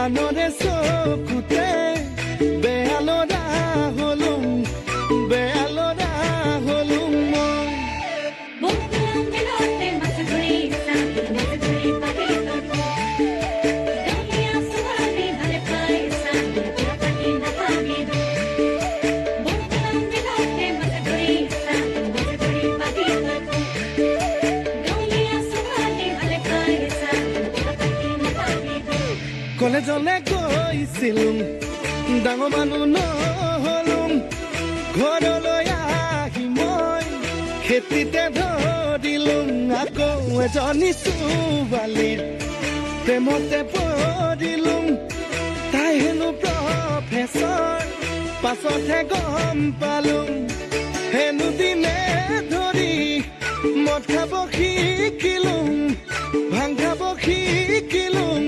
আনৰে চকুতে বেয়ালৰা হলুম বেয়ালৰা হলুম মই কলেজলে গৈছিলুম ডাঙৰ মানুহ নহলুম ঘৰলৈ আহি মই খেতিতে ধৰিলুম আকৌ এজনী ছোৱালীৰ প্ৰেমতে পৰিলুম তাই হেনো প্ৰফেচৰ পাছতহে গম পালুম হেনো দিনে ধৰি মদ খাব শিকিলুম ভাং খাব শিকিলুম